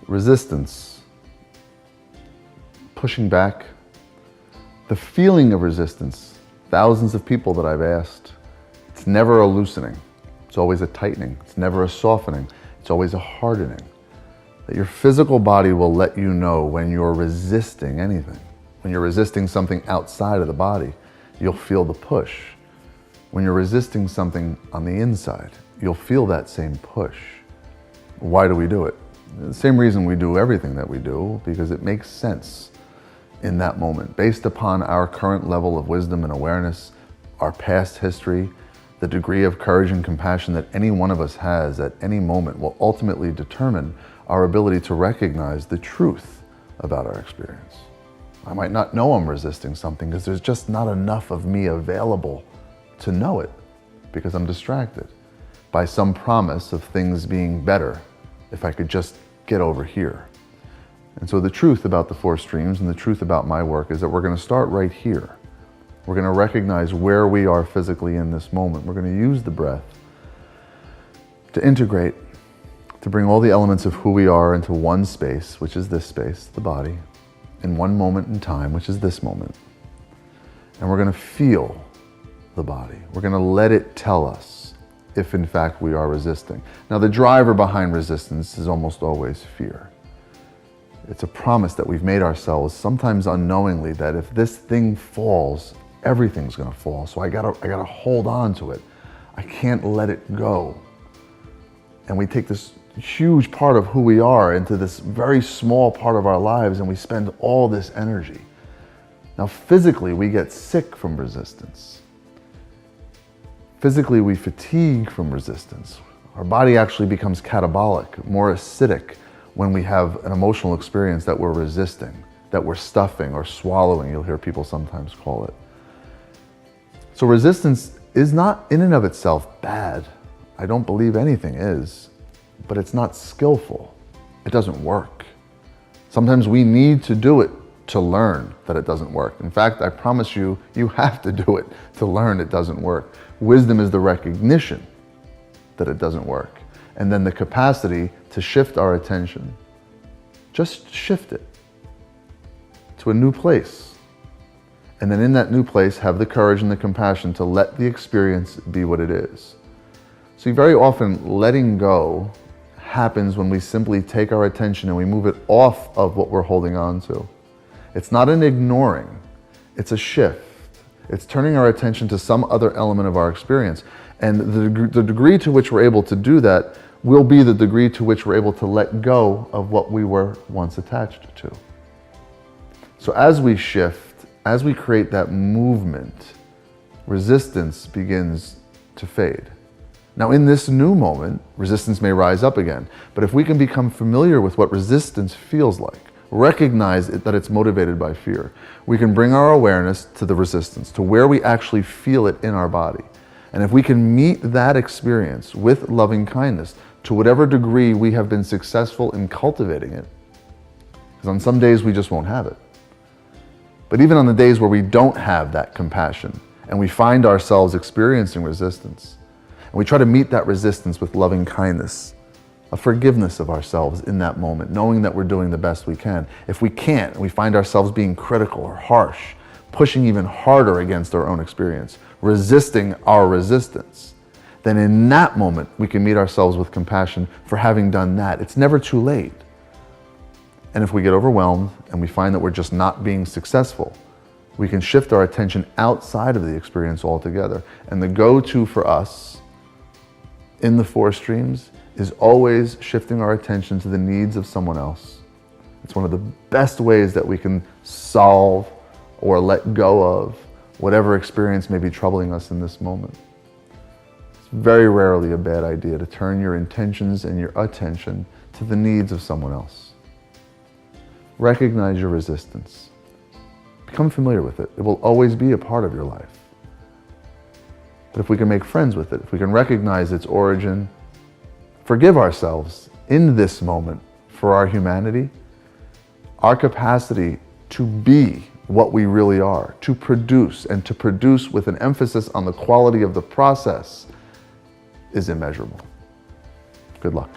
resistance, pushing back, the feeling of resistance, thousands of people that I've asked, it's never a loosening. It's always a tightening. It's never a softening. It's always a hardening. That your physical body will let you know when you're resisting anything. When you're resisting something outside of the body, you'll feel the push. When you're resisting something on the inside, you'll feel that same push. Why do we do it? The same reason we do everything that we do, because it makes sense in that moment, based upon our current level of wisdom and awareness, our past history. The degree of courage and compassion that any one of us has at any moment will ultimately determine our ability to recognize the truth about our experience. I might not know I'm resisting something because there's just not enough of me available to know it, because I'm distracted by some promise of things being better if I could just get over here. And so the truth about the four streams and the truth about my work is that we're going to start right here. We're going to recognize where we are physically in this moment. We're going to use the breath to integrate, to bring all the elements of who we are into one space, which is this space, the body, in one moment in time, which is this moment. And we're going to feel the body. We're going to let it tell us if in fact we are resisting. Now, the driver behind resistance is almost always fear. It's a promise that we've made ourselves, sometimes unknowingly, that if this thing falls, everything's gonna fall. So I gotta hold on to it. I can't let it go. And we take this huge part of who we are into this very small part of our lives, and we spend all this energy. Now, physically, we get sick from resistance. Physically, we fatigue from resistance. Our body actually becomes catabolic, more acidic, when we have an emotional experience that we're resisting, that we're stuffing or swallowing, you'll hear people sometimes call it. So resistance is not in and of itself bad. I don't believe anything is, but it's not skillful. It doesn't work. Sometimes we need to do it to learn that it doesn't work. In fact, I promise you, you have to do it to learn it doesn't work. Wisdom is the recognition that it doesn't work, and then the capacity to shift our attention. Just shift it to a new place. And then in that new place, have the courage and the compassion to let the experience be what it is. See, very often letting go happens when we simply take our attention and we move it off of what we're holding on to. It's not an ignoring, it's a shift. It's turning our attention to some other element of our experience. And the degree to which we're able to do that will be the degree to which we're able to let go of what we were once attached to. So as we shift, as we create that movement, resistance begins to fade. Now, in this new moment, resistance may rise up again, but if we can become familiar with what resistance feels like, recognize that it's motivated by fear, we can bring our awareness to the resistance, to where we actually feel it in our body. And if we can meet that experience with loving kindness, to whatever degree we have been successful in cultivating it, because on some days we just won't have it. But even on the days where we don't have that compassion and we find ourselves experiencing resistance, and we try to meet that resistance with loving kindness, a forgiveness of ourselves in that moment, knowing that we're doing the best we can. If we can't, and we find ourselves being critical or harsh, pushing even harder against our own experience, resisting our resistance, then in that moment we can meet ourselves with compassion for having done that. It's never too late. And if we get overwhelmed and we find that we're just not being successful, we can shift our attention outside of the experience altogether. And the go-to for us in the four streams is always shifting our attention to the needs of someone else. It's one of the best ways that we can solve or let go of whatever experience may be troubling us in this moment. It's very rarely a bad idea to turn your intentions and your attention to the needs of someone else. Recognize your resistance. Become familiar with it. It will always be a part of your life. But if we can make friends with it, if we can recognize its origin, forgive ourselves in this moment for our humanity, our capacity to be what we really are, to produce, and to produce with an emphasis on the quality of the process, is immeasurable. Good luck.